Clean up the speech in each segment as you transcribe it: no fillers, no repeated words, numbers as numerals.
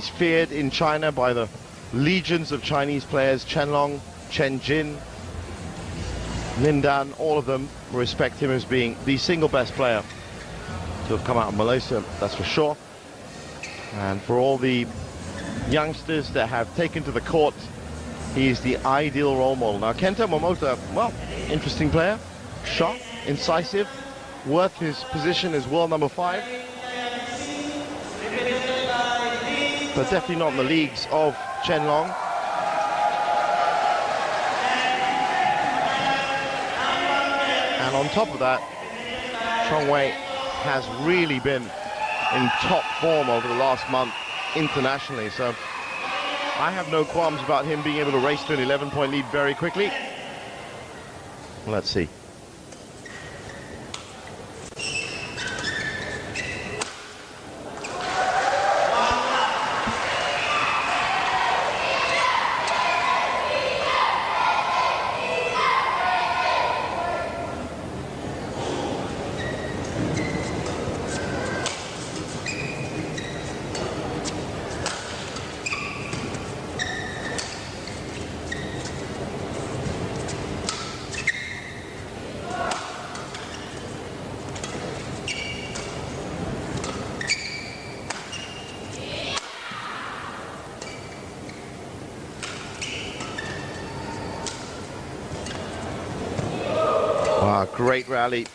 He's feared in China by the legions of Chinese players. Chen Long, Chen Jin, Lin Dan, all of them respect him as being the single best player to have come out of Malaysia, that's for sure. And for all the youngsters that have taken to the court, he's the ideal role model. Now, Kento Momota, well, interesting player, sharp, incisive, worth his position as world number 5. But definitely not in the leagues of Chen Long. And on top of that, Chong Wei has really been in top form over the last month internationally. So I have no qualms about him being able to race to an 11-point lead very quickly. Let's see. Wow, great rally.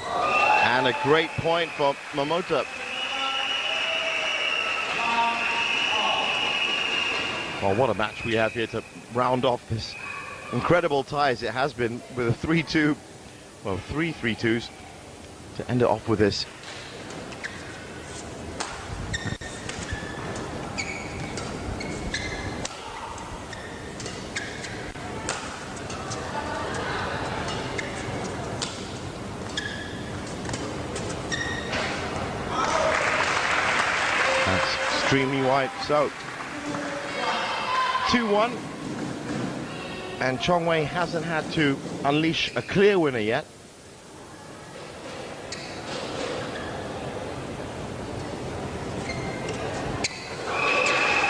And a great point for Momota. Well, what a match we have here to round off this incredible tie as it has been, with a 3-2, well, 3 3-2s to end it off with this. Extremely wide, so 2-1, and Chong Wei hasn't had to unleash a clear winner yet.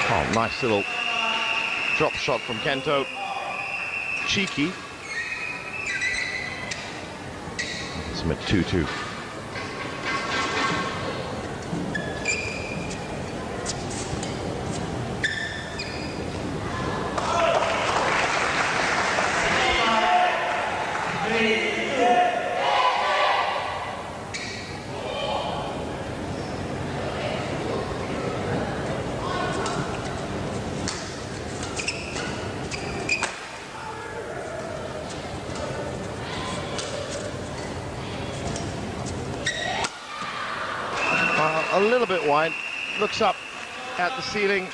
Oh, nice little drop shot from Kento, cheeky. It's at 2-2. A little bit wide, looks up at the ceiling.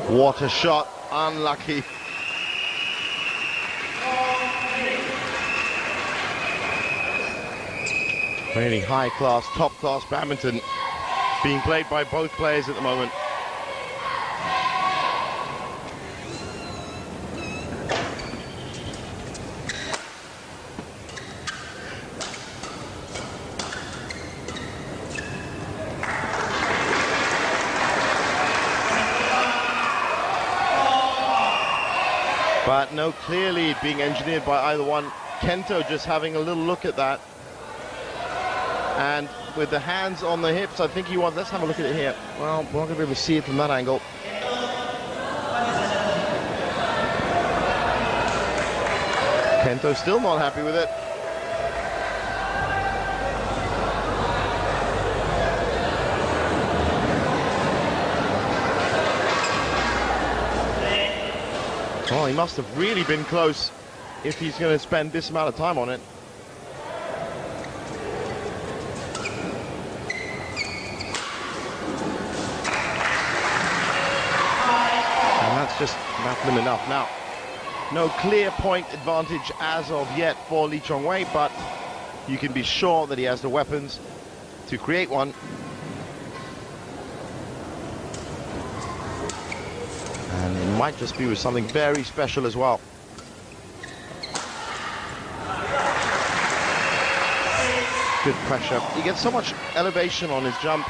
What a shot, unlucky. Really high class, top class badminton being played by both players at the moment. But no clear lead being engineered by either one. Kento just having a little look at that. And with the hands on the hips, I think he wants, let's have a look at it here. Well, we're not going to be able to see it from that angle. Kento still not happy with it. Oh, he must have really been close if he's going to spend this amount of time on it. just not been enough. Now, no clear point advantage as of yet for Lee Chong-wei, but you can be sure that he has the weapons to create one. And it might just be with something very special as well. Good pressure. He gets so much elevation on his jump,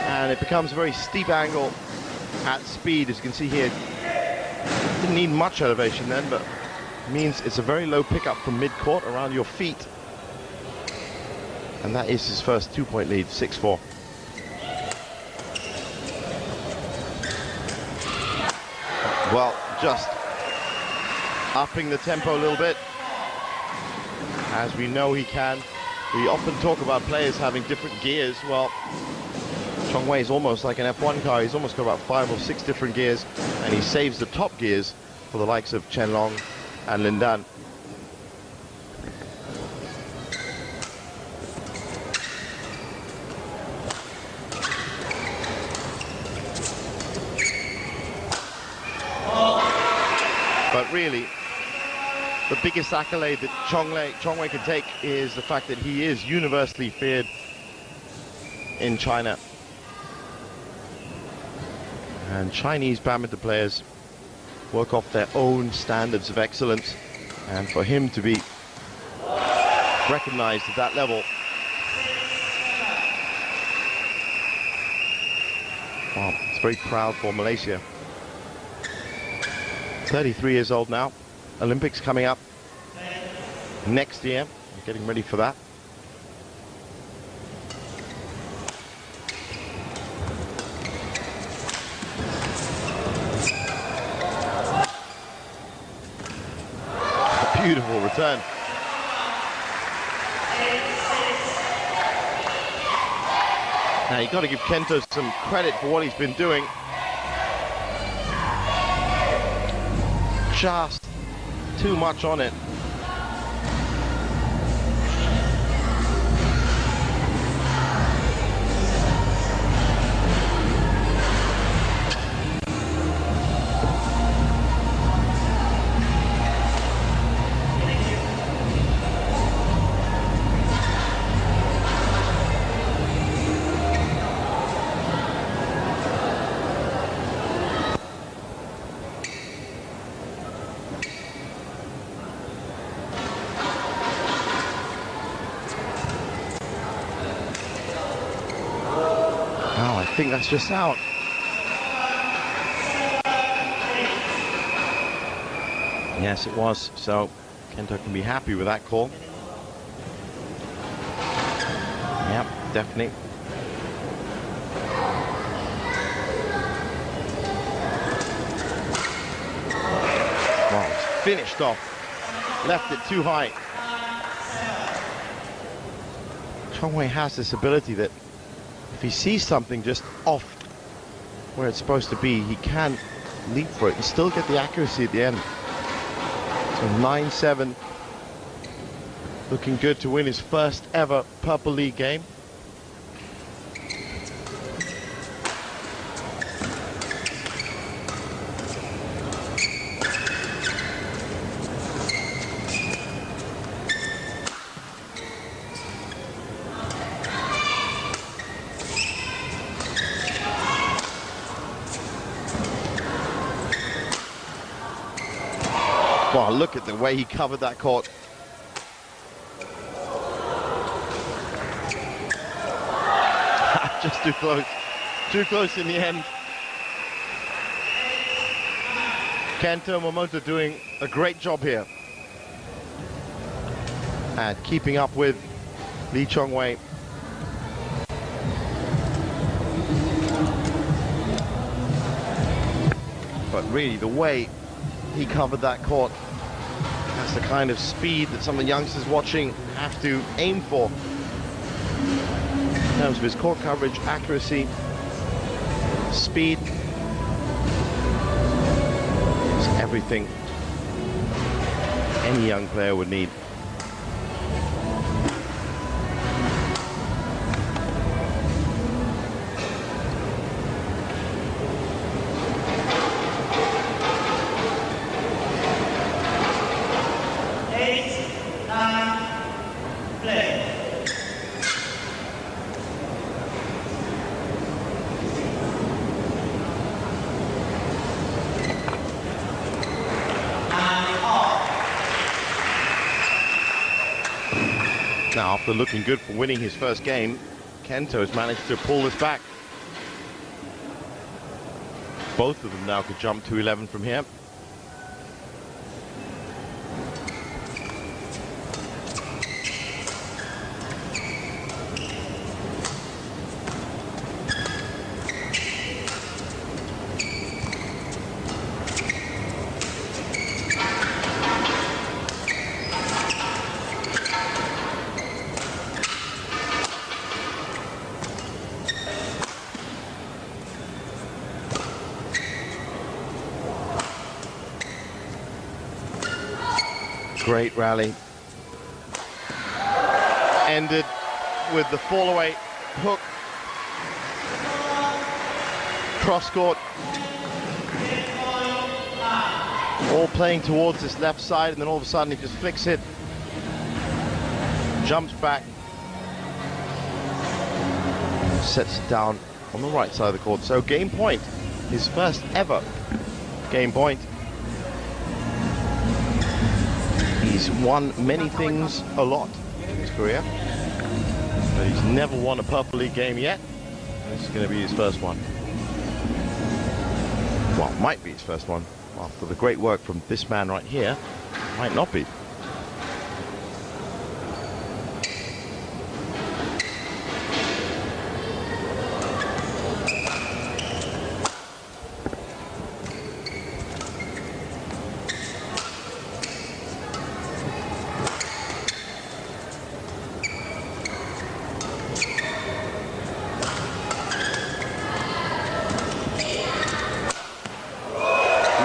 and it becomes a very steep angle at speed. As you can see here, didn't need much elevation then, but it means it's a very low pickup from mid-court around your feet. And that is his first 2-point lead, 6-4. Well, just upping the tempo a little bit, as we know he can. We often talk about players having different gears. Well, Chong-wei is almost like an F1 car. He's almost got about 5 or 6 different gears, and he saves the top gears for the likes of Chen Long and Lin Dan. But really, the biggest accolade that Chong-wei can take is the fact that he is universally feared in China. And Chinese badminton players work off their own standards of excellence, and for him to be recognized at that level, well, it's very proud for Malaysia. 33 years old now. Olympics coming up next year. We're getting ready for that. A beautiful return. Now you've got to give Kento some credit for what he's been doing. Just too much on it. I think that's just out. Yes, it was. So Kento can be happy with that call. Yep, definitely. Well, it's finished off. Left it too high. Chong-wei has this ability that if he sees something just off where it's supposed to be, he can leap for it and still get the accuracy at the end. So 9-7. Looking good to win his first ever Purple League game. Wow, look at the way he covered that court. Just too close. Too close in the end. Kento Momota doing a great job here at keeping up with Lee Chong-wei. But really, the way he covered that court, that's the kind of speed that some of the youngsters watching have to aim for in terms of his court coverage, accuracy, speed. It's everything any young player would need. Now, after looking good for winning his first game, Kento has managed to pull this back. Both of them now could jump to 11 from here. Great rally. Ended with the fall away hook. Cross court. All playing towards this left side, and then all of a sudden he just flicks it. Jumps back. Sets it down on the right side of the court. So game point. His first ever game point. He's won many things a lot in his career, but he's never won a Purple League game yet. This is going to be his first one. Well, might be his first one. After the great work from this man right here, might not be.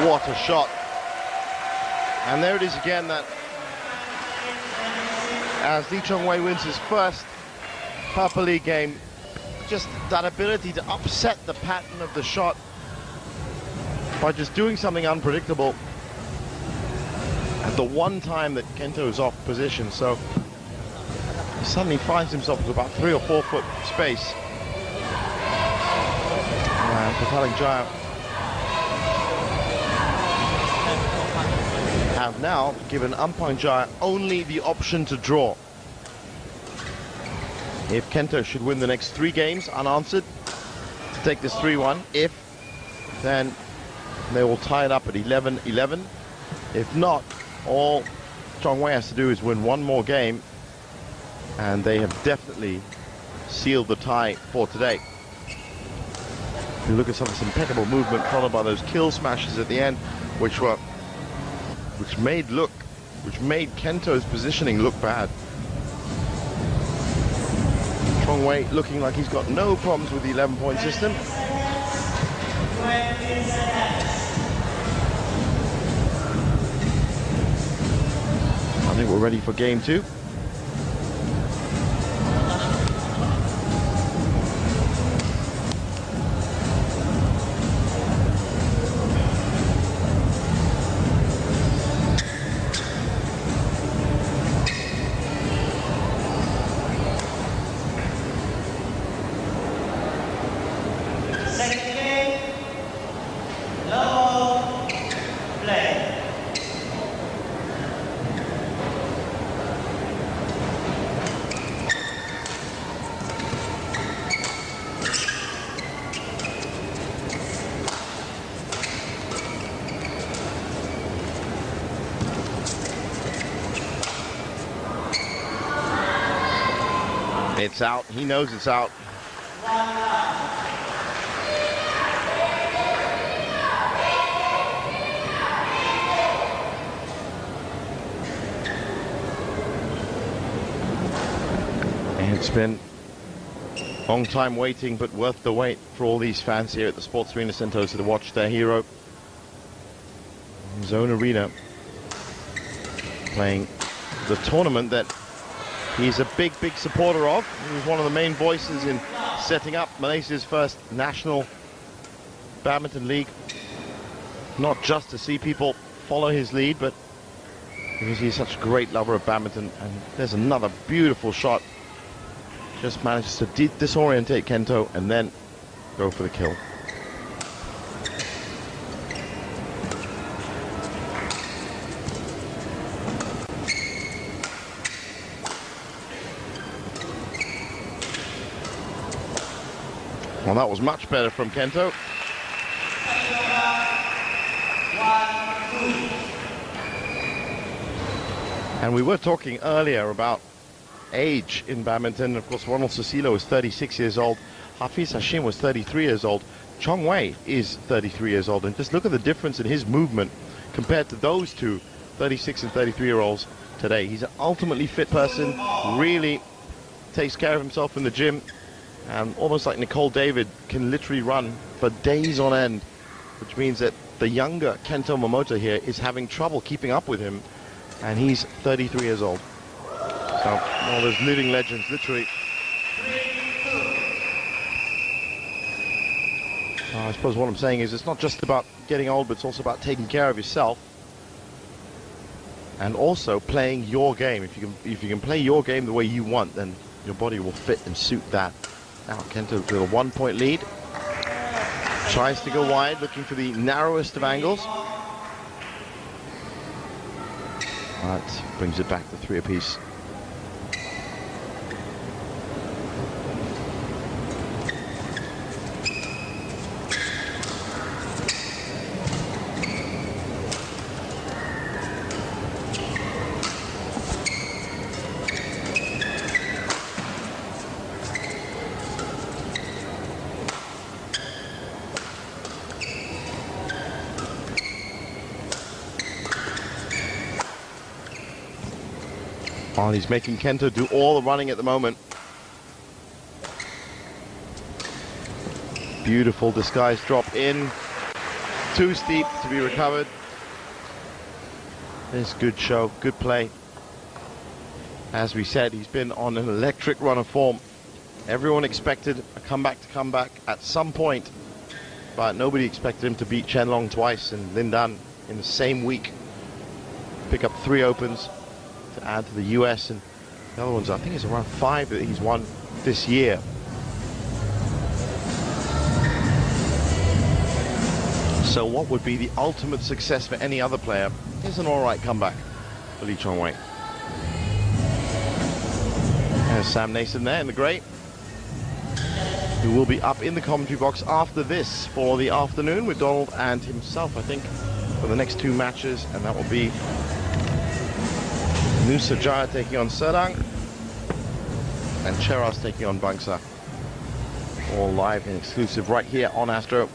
What a shot. And there it is again, that as Lee Chong-wei wins his first Purple League game, just that ability to upset the pattern of the shot by just doing something unpredictable at the one time that Kento is off position. So he suddenly finds himself with about 3 or 4 foot space. And Pataling Jaya have now given Ampang Jaya only the option to draw. If Kento should win the next 3 games unanswered, to take this 3-1. If, then they will tie it up at 11-11. If not, all Chong-wei has to do is win 1 more game, and they have definitely sealed the tie for today. If you look at some of this impeccable movement followed by those kill smashes at the end, which made Kento's positioning look bad. Chong-wei looking like he's got no problems with the 11-point system. I think we're ready for game 2. It's out. He knows it's out. And it's been a long time waiting, but worth the wait for all these fans here at the Sports Arena Sentosa to watch their hero in his own arena playing the tournament that he's a big supporter of. He was one of the main voices in setting up Malaysia's first national badminton league. Not just to see people follow his lead, but because he's such a great lover of badminton. And there's another beautiful shot. Just manages to disorientate Kento and then go for the kill. Well, that was much better from Kento. And we were talking earlier about age in badminton. Of course, Ronald Susilo is 36 years old. Hafiz Hashim was 33 years old. Chong Wei is 33 years old. And just look at the difference in his movement compared to those two 36 and 33-year-olds today. He's an ultimately fit person, really takes care of himself in the gym, and almost like Nicole David can literally run for days on end, which means that the younger Kento Momota here is having trouble keeping up with him, and he's 33 years old. So, all those living legends, literally. I suppose what I'm saying is it's not just about getting old, but it's also about taking care of yourself and also playing your game. If you can play your game the way you want, then your body will fit and suit that. Now Kento with a 1-point lead. Tries to go wide, looking for the narrowest of angles. That brings it back to 3 apiece. Well, he's making Kento do all the running at the moment. Beautiful disguised drop in. Too steep to be recovered. This good show, good play. As we said, he's been on an electric run of form. Everyone expected a comeback to come back at some point, but nobody expected him to beat Qianlong twice and Lin Dan in the same week. Pick up 3 opens to add to the US, and the other ones, I think it's around 5 that he's won this year. So what would be the ultimate success for any other player is an alright comeback for Lee Chong Wei. There's Sam Nason there in the grey, who will be up in the commentary box after this for the afternoon with Donald and himself, I think, for the next 2 matches, and that will be Nusa Jaya taking on Serang and Cheras taking on Bangsa. All live and exclusive right here on Astro.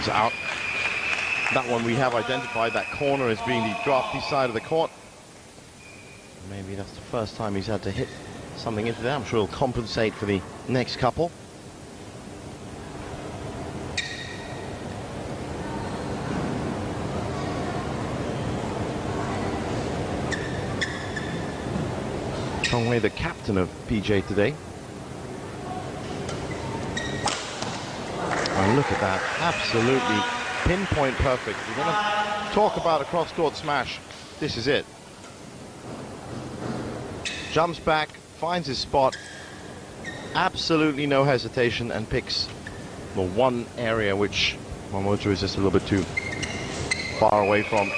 Out. That one we have identified, that corner as being the drafty side of the court. Maybe that's the first time he's had to hit something into there. I'm sure he'll compensate for the next couple. Chong Wei, the captain of PJ today. And look at that, absolutely pinpoint perfect. We're going to talk about a cross-court smash. This is it. Jumps back, finds his spot, absolutely no hesitation, and picks the one area which Momota is just a little bit too far away from.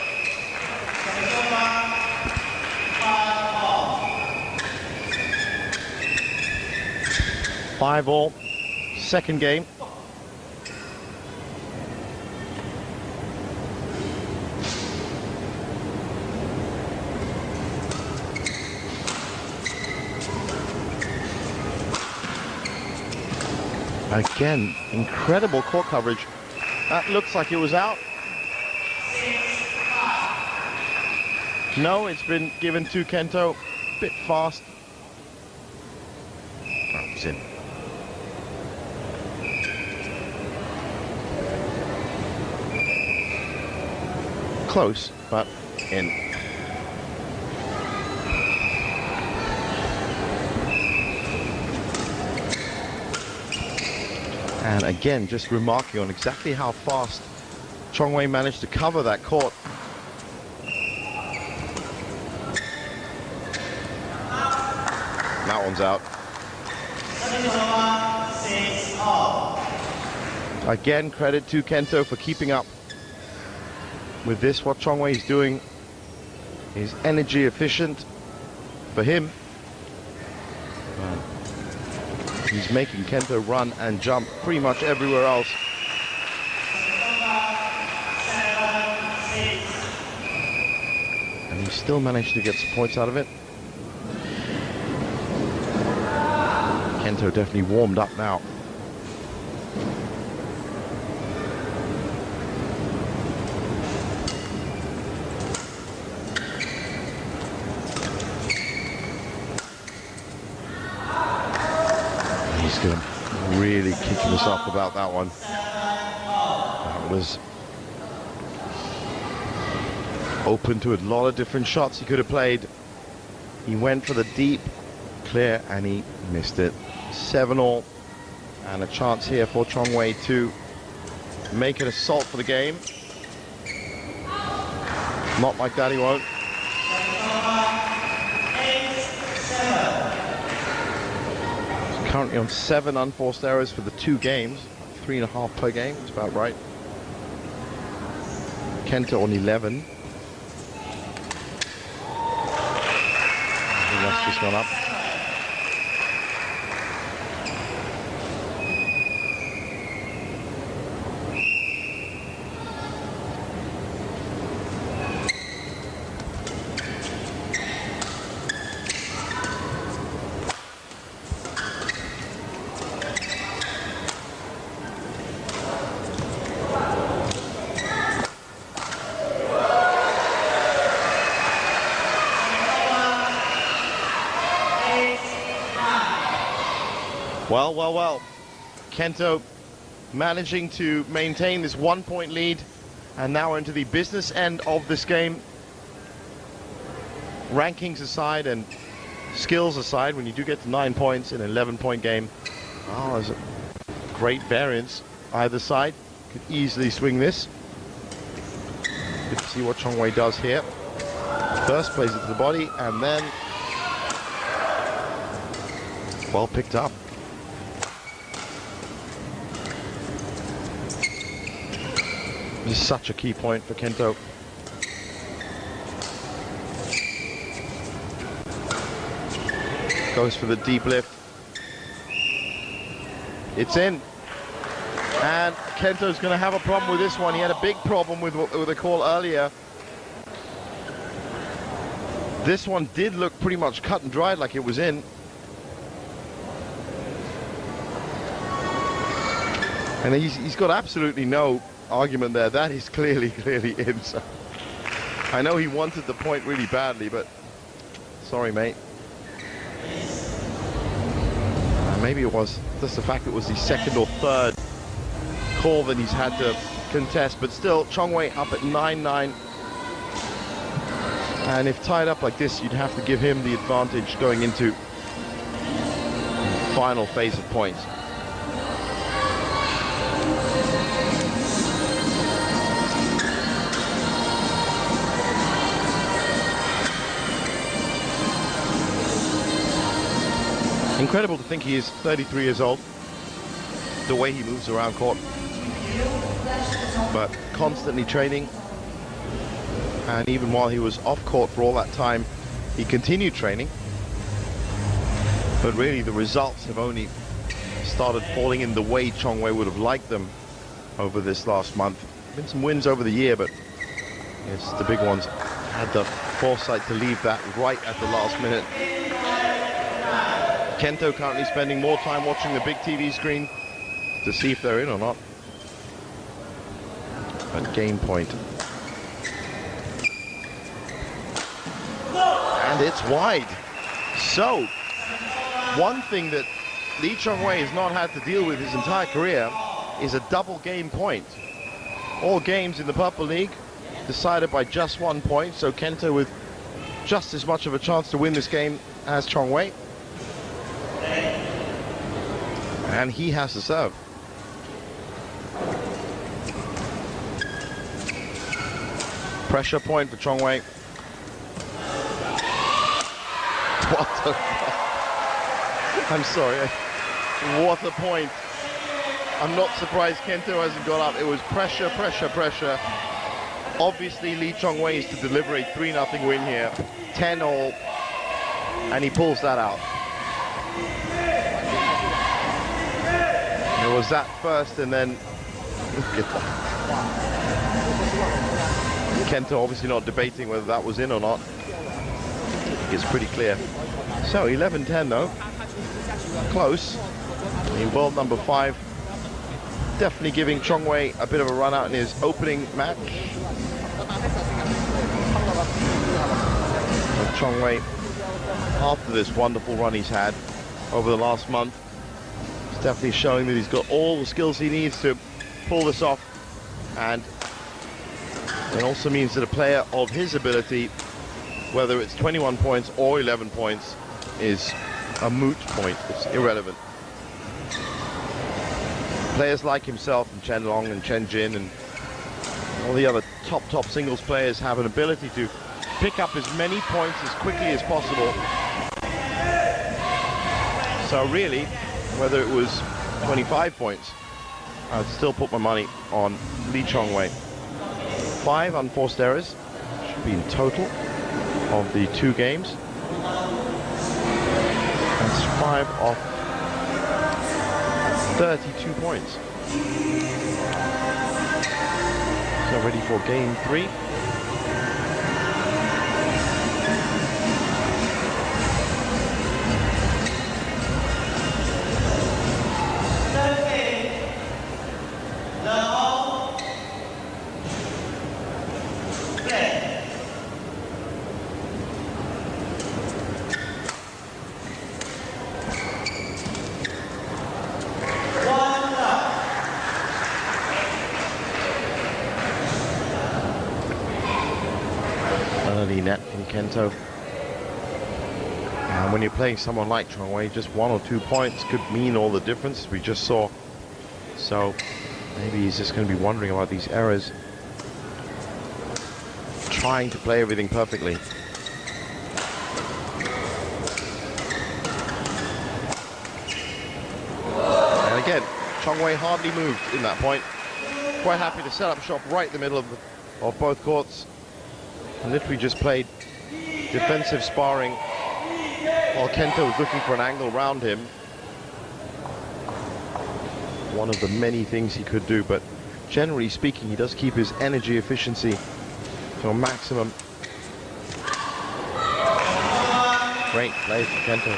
Five all, second game. Again, incredible court coverage. That looks like it was out. No, it's been given to Kento. Bit fast. Oh, it's in. Close, but in. And again, just remarking on exactly how fast Chong Wei managed to cover that court. That one's out. Again, credit to Kento for keeping up with this. What Chong Wei is doing is energy efficient for him. He's making Kento run and jump pretty much everywhere else. And he still managed to get some points out of it. Kento definitely warmed up now. He's going to really kick himself about that one. That was open to a lot of different shots he could have played. He went for the deep clear and he missed it. 7-all, and a chance here for Chong Wei to make it a salt for the game. Not like that, he won't. He's currently on 7 unforced errors for the 2 games, 3.5 per game. It's about right. Kento on 11. He messed this one up. Well. Kento managing to maintain this 1-point lead, and now into the business end of this game. Rankings aside and skills aside, when you do get to 9 points in an 11-point game, oh, there's a great variance either side. Could easily swing this. Good to see what Chong Wei does here. First plays it to the body, and then well picked up. This is such a key point for Kento. Goes for the deep lift. It's in. And Kento's going to have a problem with this one. He had a big problem with a call earlier. This one did look pretty much cut and dried, like it was in. And he's got absolutely no argument there. That is clearly in. So I know he wanted the point really badly, but sorry, mate. Maybe it was just the fact that it was the second or third call that he's had to contest, but still Chong Wei up at 9-9. And if tied up like this, you'd have to give him the advantage going into the final phase of points. Incredible to think he is 33 years old, the way he moves around court, but constantly training. And even while he was off court for all that time, he continued training. But really the results have only started falling in the way Chong Wei would have liked them over this last month. Been some wins over the year, but yes, the big ones had the foresight to leave that right at the last minute. Kento currently spending more time watching the big TV screen to see if they're in or not. And game point. And it's wide. So, one thing that Lee Chong Wei has not had to deal with his entire career is a double game point. All games in the Purple League decided by just 1 point, so Kento with just as much of a chance to win this game as Chong Wei. And he has to serve. Pressure point for Chong Wei. What the fuck? I'm sorry. What a point. I'm not surprised Kento hasn't got up. It was pressure, pressure, pressure. Obviously, Lee Chong Wei is to deliver a 3-0 win here. 10-all. And he pulls that out. It was that first, and then look at that. Kento obviously not debating whether that was in or not. It's pretty clear. So 11-10 though. Close. In world number 5. Definitely giving Chong Wei a bit of a run out in his opening match. And Chong Wei, after this wonderful run he's had over the last month, is definitely showing that he's got all the skills he needs to pull this off. And it also means that a player of his ability, whether it's 21 points or 11 points, is a moot point. It's irrelevant. Players like himself and Chen Long and Chen Jin and all the other top singles players have an ability to pick up as many points as quickly as possible. So really, whether it was 25 points, I'd still put my money on Lee Chong Wei. 5 unforced errors, should be in total of the 2 games. That's 5 off 32 points. So ready for game 3. Net from Kento. And when you're playing someone like Chong Wei, just 1 or 2 points could mean all the difference, we just saw. So maybe he's just going to be wondering about these errors, trying to play everything perfectly. And again, Chong Wei hardly moved in that point. Quite happy to set up shop right in the middle of both courts. And literally just played defensive sparring while Kento was looking for an angle around him. One of the many things he could do, but generally speaking, he does keep his energy efficiency to a maximum. Great play for Kento.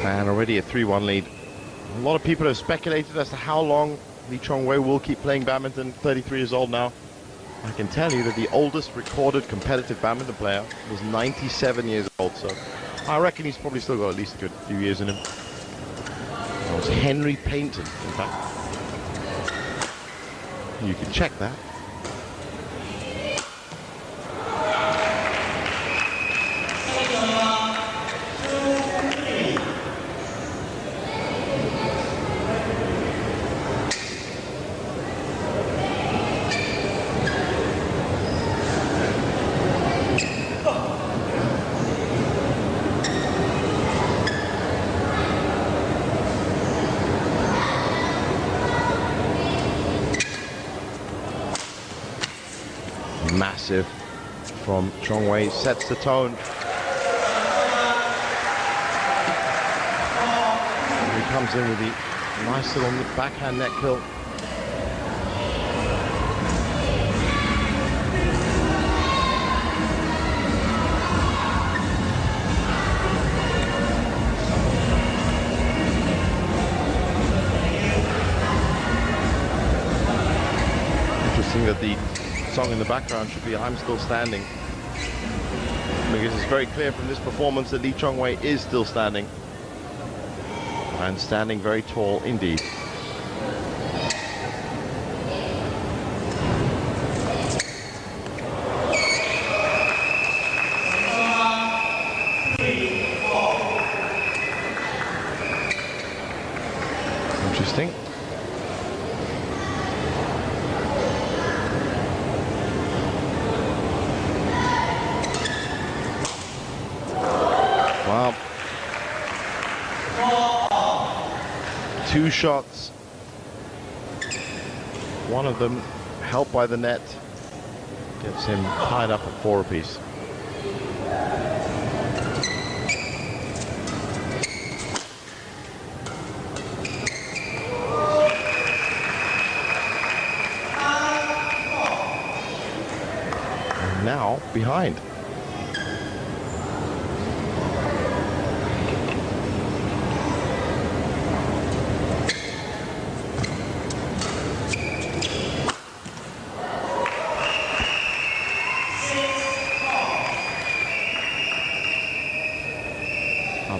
And already a 3-1 lead. A lot of people have speculated as to how long Lee Chong Wei will keep playing badminton. 33 years old now. I can tell you that the oldest recorded competitive badminton player was 97 years old, so I reckon he's probably still got at least a good few years in him. That was Henry Paynton, in fact. You can check that. Massive from Chong Wei, sets the tone. And he comes in with the nice little backhand neck kill. that the song in the background should be "I'm Still Standing," because it's very clear from this performance that Lee Chong-wei is still standing, and standing very tall indeed. Interesting. Wow. 2 shots. One of them helped by the net. Gets him tied up at 4 apiece. And now behind.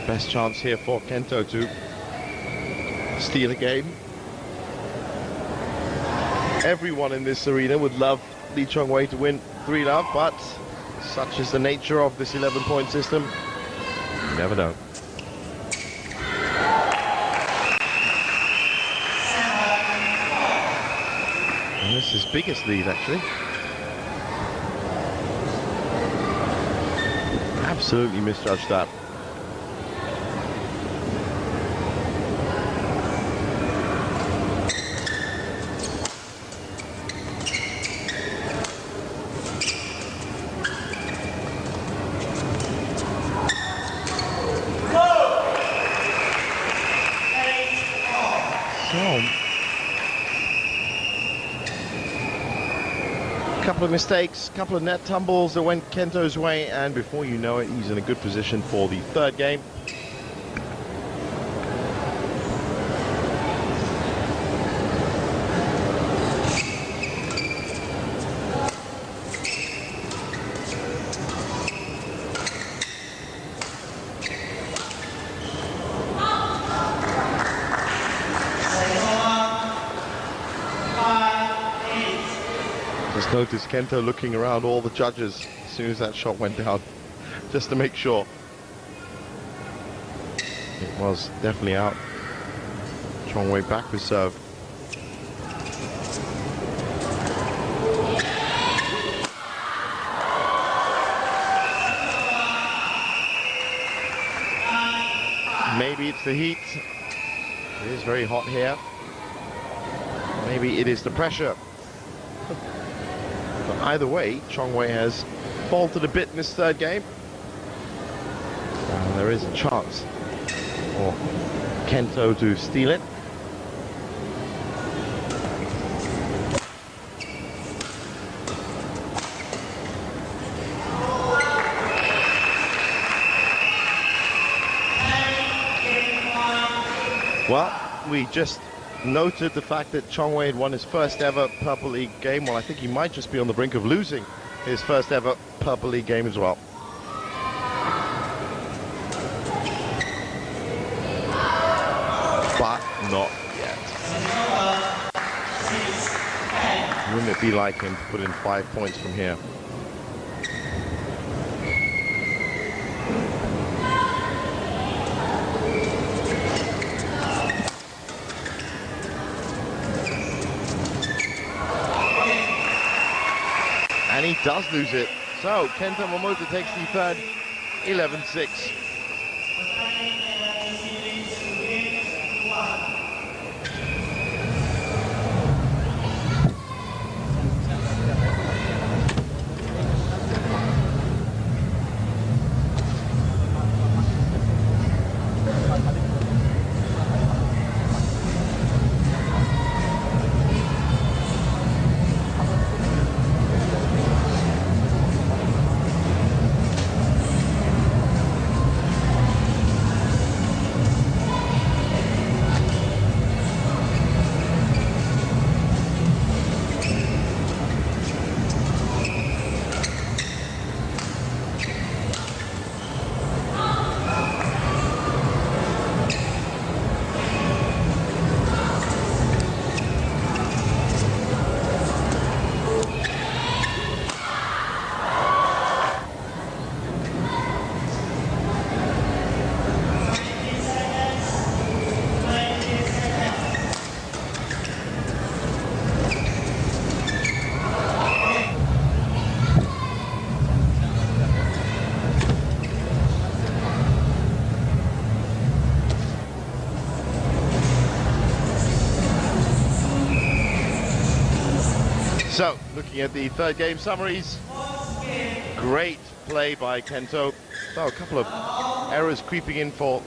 Best chance here for Kento to steal a game. Everyone in this arena would love Lee Chong-wei to win 3-love, but such is the nature of this 11-point system. You never know. And this is his biggest lead, actually. Absolutely misjudged that. Couple of mistakes, couple of net tumbles that went Kento's way, and before you know it, he's in a good position for the 3rd game. Just noticed Kento looking around all the judges as soon as that shot went down, just to make sure. It was definitely out. Chong-wei back with serve. Maybe it's the heat. It is very hot here. Maybe it is the pressure. But either way, Chong-wei has faltered a bit in this 3rd game. And there is a chance for Kento to steal it. Well, we just noted the fact that Chong-wei had won his 1st ever Purple League game. Well, I think he might just be on the brink of losing his 1st ever Purple League game as well. But not yet. Wouldn't it be like him to put in 5 points from here? And he does lose it. So Kento Momota takes the 3rd, 11-6. looking at the third game summaries. Great play by Kento. So a couple of errors creeping in for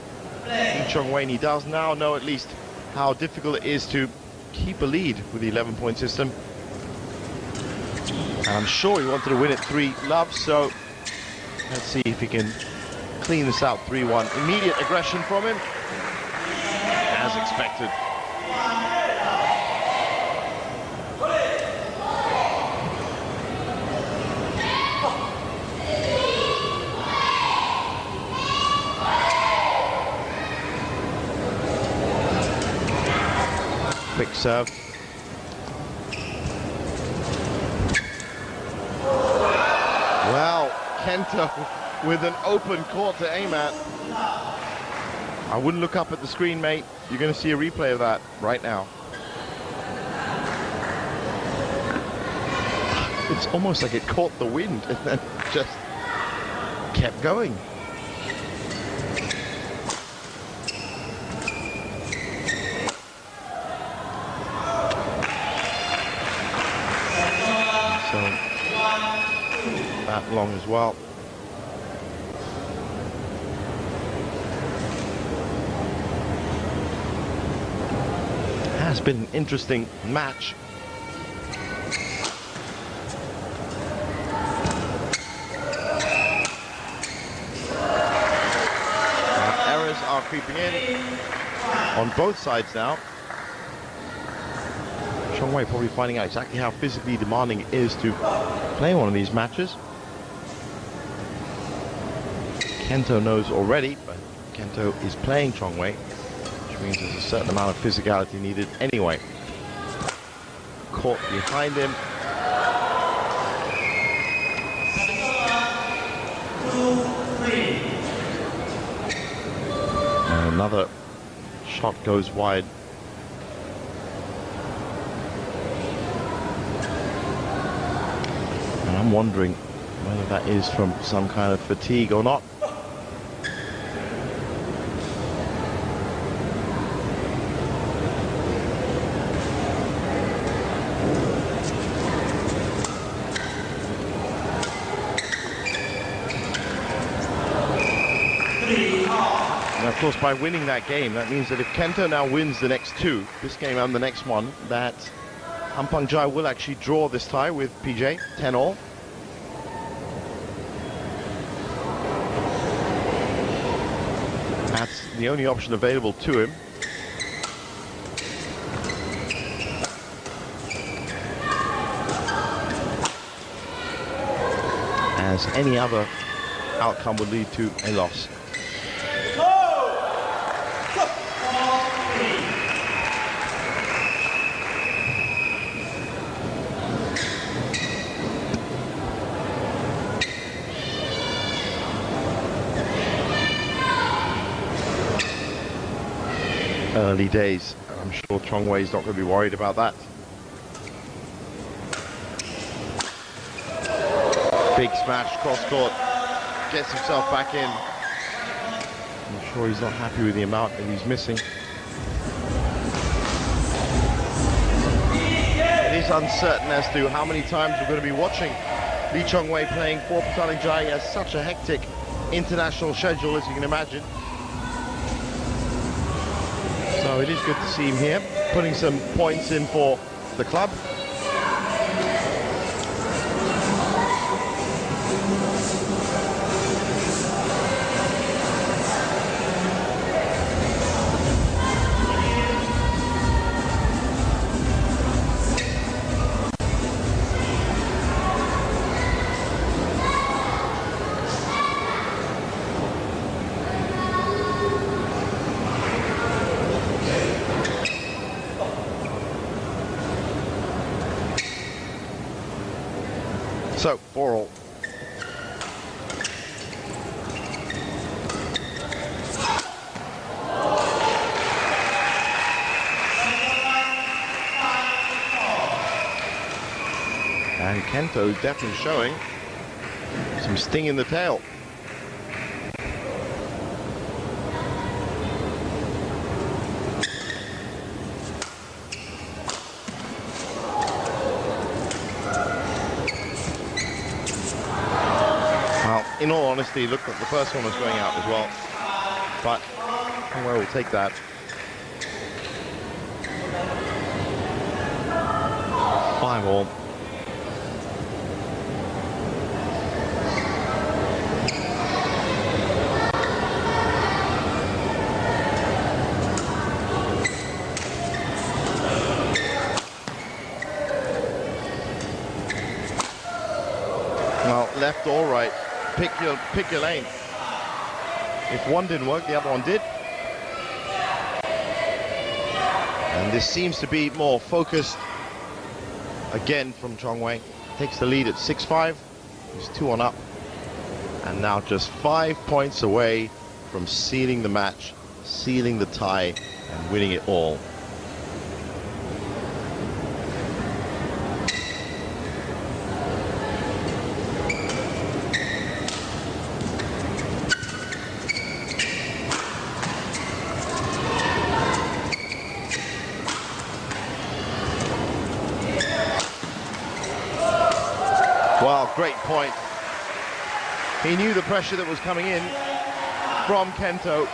Lee Chong-wei. He does now know at least how difficult it is to keep a lead with the 11-point system. And I'm sure he wanted to win at 3-love, so let's see if he can clean this out. 3-1. Immediate aggression from him, as expected. Quick serve. Well, Kento with an open court to aim at. I wouldn't look up at the screen, mate. You're going to see a replay of that right now. It's almost like it caught the wind and then just kept going. So that long as well. Has been an interesting match. Errors are creeping in on both sides now. Chong-wei probably finding out exactly how physically demanding it is to play one of these matches. Kento knows already, but Kento is playing Chong-wei, which means there's a certain amount of physicality needed anyway. Caught behind him. And another shot goes wide. And I'm wondering whether that is from some kind of fatigue or not. And of course, by winning that game, that means that if Kento now wins the next two, this game and the next one, that Hampang Jai will actually draw this tie with PJ, 10-all. That's the only option available to him. As any other outcome would lead to a loss. Early days, and I'm sure Chong-wei's not going to be worried about that. Big smash cross court, gets himself back in. I'm sure he's not happy with the amount that he's missing. It is uncertain as to how many times we're going to be watching Lee Chong-wei playing for Pataling Jai. He has such a hectic international schedule, as you can imagine. So it is good to see him here, putting some points in for the club. So, 4-all. And Kento definitely showing some sting in the tail. in all honesty, it looked like the first one was going out as well. But Chong Wei will take that. Five all. Well, left or right, pick your lane. If one didn't work, the other one did. And this seems to be more focused again from Chong Wei. Takes the lead at 6-5. He's 2-1 up. And now just 5 points away from sealing the match, sealing the tie, and winning it all. Wow, great point. He knew the pressure that was coming in from Kento.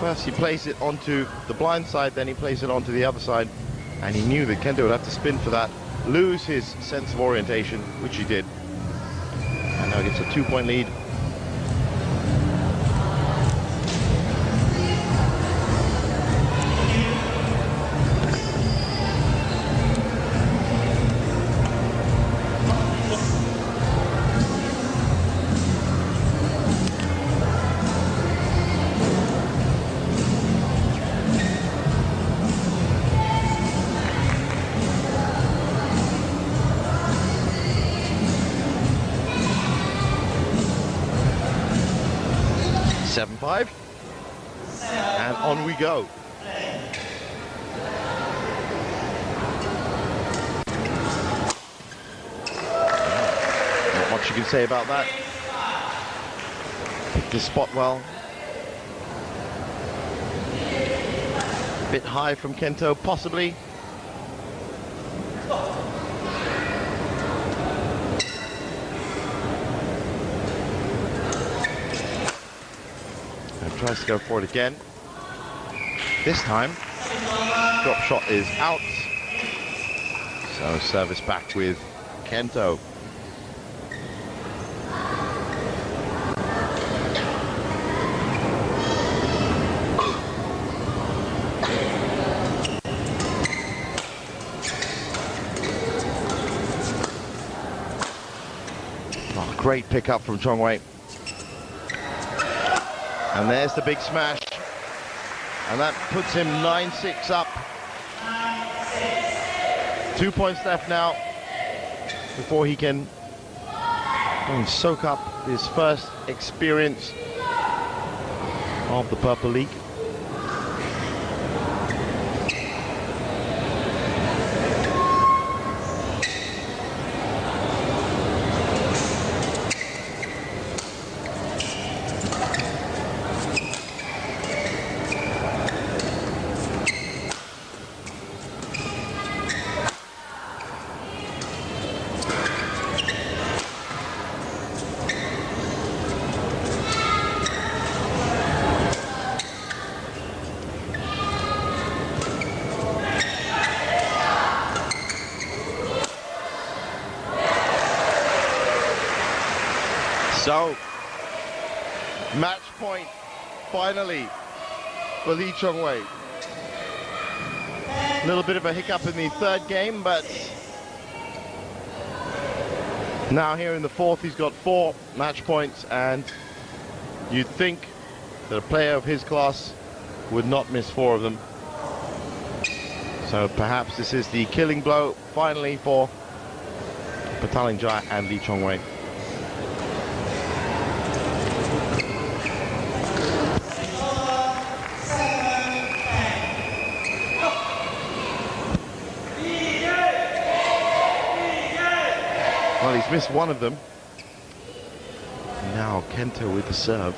First he placed it onto the blind side, then he placed it onto the other side, and he knew that Kento would have to spin for that, lose his sense of orientation, which he did. And now gets a 2-point lead. And on we go. Not much you can say about that. Picked this spot well. Bit high from Kento, possibly. Tries to go for it again. This time, drop shot is out. So service back with Kento. Oh, great pickup from Chong Wei. And there's the big smash, and that puts him 9-6 up. 2 points left now before he can soak up his first experience of the Purple League. So, match point, finally, for Lee Chong Wei. A little bit of a hiccup in the third game, but now here in the fourth, he's got 4 match points, and you'd think that a player of his class would not miss 4 of them. So perhaps this is the killing blow, finally, for Patalinjai and Lee Chong Wei. Well, he's missed one of them. Now Kento with the serve.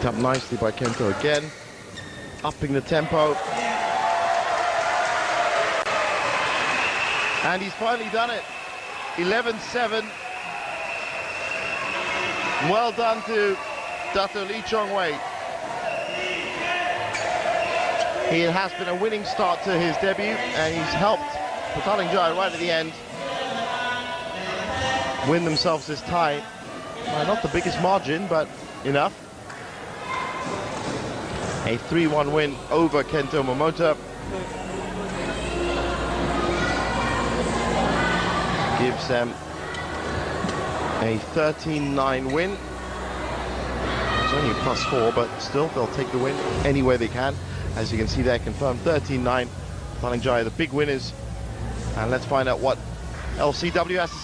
Picked up nicely by Kento again, upping the tempo. And he's finally done it. 11-7. Well done to Dato Lee Chong-wei. It has been a winning start to his debut, and he's helped Patalingjaya right at the end win themselves this tie. Not the biggest margin, but enough. A 3-1 win over Kento Momota. Gives them a 13-9 win. It's only a +4, but still they'll take the win any way they can. As you can see there, confirmed 13-9. Patalingjaya, the big winners. And let's find out what LCW has to say.